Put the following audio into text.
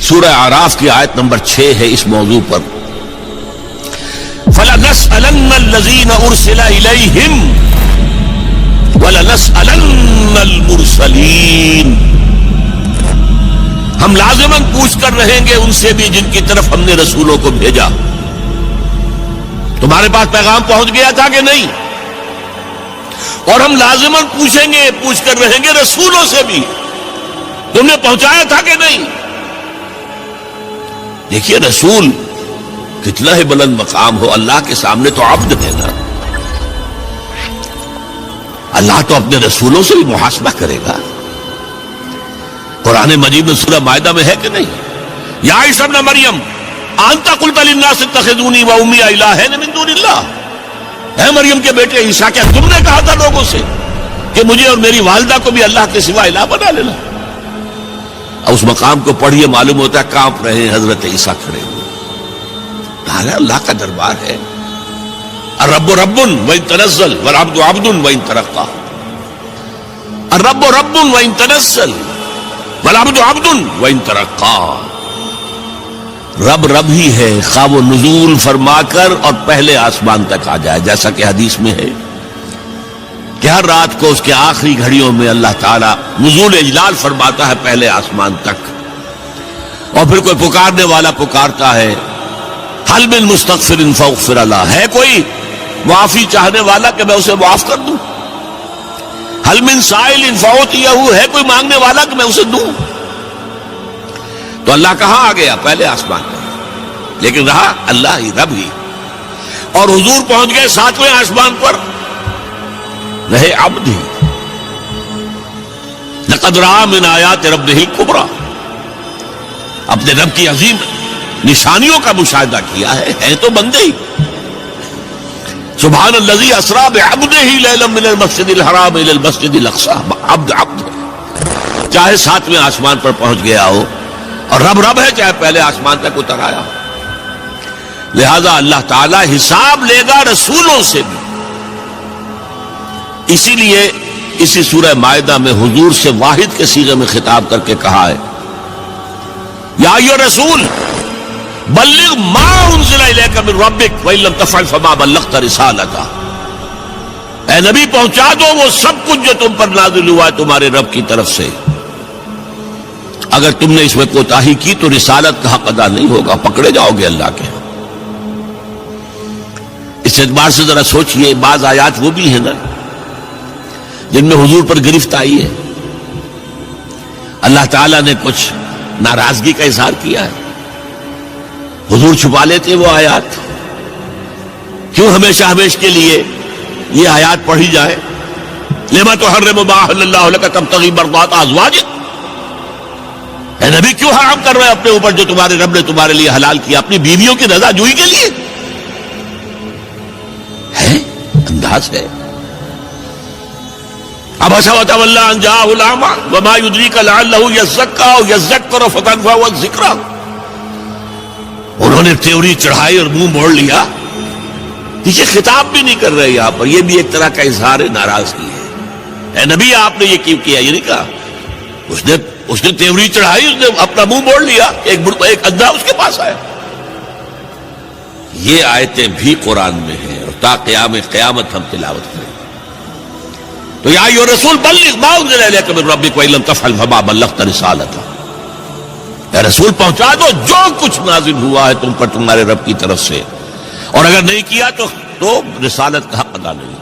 سورہ اعراف کی آیت نمبر 6 ہے اس موضوع پر. فَلَنَسْأَلَنَّ الَّذِينَ أُرْسِلَ إِلَيْهِمْ وَلَنَسْأَلَنَّ الْمُرْسَلِينَ. ہم لازماً پوچھ کر رہیں گے ان سے بھی جن کی طرف ہم نے رسولوں کو بھیجا. تمہارے پاس پیغام پہنچ گیا تھا کہ نہیں؟ اور ہم لازماً پوچھیں گے، پوچھ کر رہیں گے رسولوں سے بھی تم نے پہنچایا تھا کہ نہیں. دیکھیے رسول کتنا ہی بلند مقام ہو، اللہ کے سامنے تو عبد ہے نا. اللہ تو اپنے رسولوں سے بھی محاسبہ کرے گا. قرآن مجید میں سورہ مائدہ میں ہے کہ نہیں؟ یا عیسی ابن مریم انت قلت للناس اتخذونی وامي الہین من دون اللہ. اے مریم کے بیٹے عیسیٰ، کیا تم نے کہا تھا لوگوں سے کہ مجھے اور میری والدہ کو بھی اللہ کے سوا الہ بنا لینا؟ اب اس مقام کو پڑھیے، معلوم ہوتا ہے کانپ رہے ہیں حضرت عیسیٰ کھڑے ہوئے. اللہ کا دربار ہے. الرب رب وان تنزل والعبد عبد وان ترقى. الرب رب وان تنزل والعبد عبد وان ترقى. رب رب ہی ہے خواہ وہ نزول فرما کر اور پہلے آسمان تک آ جائے، جیسا کہ حدیث میں ہے کہ ہر رات کو اس کے آخری گھڑیوں میں اللہ تعالیٰ نزول اجلال فرماتا ہے پہلے آسمان تک. اور پھر کوئی پکارنے والا پکارتا ہے حل من مستغفر فاغفر له. ہے کوئی معافی چاہنے والا کہ میں اسے معاف کر دوں؟ حل من سائل فاعطیہ. ہے کوئی مانگنے والا کہ میں اسے دوں؟ تو اللہ کہاں آ گیا؟ پہلے آسمان پر، لیکن رہا اللہ ہی، رب ہی. اور حضور پہنچ گئے 7ویں آسمان پر، رہے عبد ہی. لقد رأى من آیات ربہ الکبریٰ. اپنے رب کی عظیم نشانیوں کا مشاہدہ کیا ہے تو بندے ہی. سبحان الذی اسریٰ بعبدہ لیلا من المسجد الحرام الی المسجد الاقصی. عبد عبد ہے، چاہے 7ویں آسمان پر پہنچ گیا ہو، اور رب رب ہے چاہے پہلے آسمان تک اتر آیا ہو. لہذا اللہ تعالی حساب لے گا رسولوں سے بھی. اسی لیے اسی سورہ مائدہ میں حضور سے واحد کے صیغے میں خطاب کر کے کہا ہے یا ایھا الرسول بلغ ما انزل الیک من ربک وان لم تفعل فما بلغت رسالتہ. اے نبی پہنچا دو وہ سب کچھ جو تم پر نازل ہوا ہے تمہارے رب کی طرف سے. اگر تم نے اس میں کوتاہی کی تو رسالت کا حق ادا نہیں ہوگا، پکڑے جاؤ گے اللہ کے. اس اعتبار سے ذرا سوچئے، بعض آیات وہ بھی ہیں نا جن میں حضور پر گرفت آئی ہے. اللہ تعالیٰ نے کچھ ناراضگی کا اظہار کیا ہے، حضور چھپا لیتے وہ آیات. کیوں ہمیشہ ہمیش کے لیے یہ آیات پڑھی جائے؟ لما تحرم ما احل اللہ لک تبتغی مرضات ازواجک. اے نبی کیوں حرام کر رہے ہیں اپنے اوپر جو تمہارے رب نے تمہارے لیے حلال کیا؟ اپنی بیویوں کی رضا جوئی کے لیے ہے؟ انداز ہے. عبس وتولی ان جاءہ الاعمی وما یدریک لعلہ یزکی او یذکر فتنفعہ الذکریٰ. انہوں نے تیوری چڑھائی اور منہ موڑ لیا. پیچھے خطاب بھی نہیں کر رہے یہاں پر، یہ بھی ایک طرح کا اظہار ناراضگی ہے. اے نبی آپ نے یہ کیوں کیا؟ یہ نہیں کہا. اس نے تیوری چڑھائی، اس نے اپنا منہ موڑ لیا، ایک اندھا اس کے پاس آیا. یہ آیتیں بھی قرآن میں ہیں اور تا قیام قیامت ہم تلاوت کریں. تو یا ایھا الرسول بلغ ما انزل الیک من ربک وان لم تفعل فما بلغت رسالتہ. اے رسول پہنچا دو جو کچھ نازل ہوا ہے تم پر تمہارے رب کی طرف سے، اور اگر نہیں کیا تو رسالت کا حق ادا نہیں.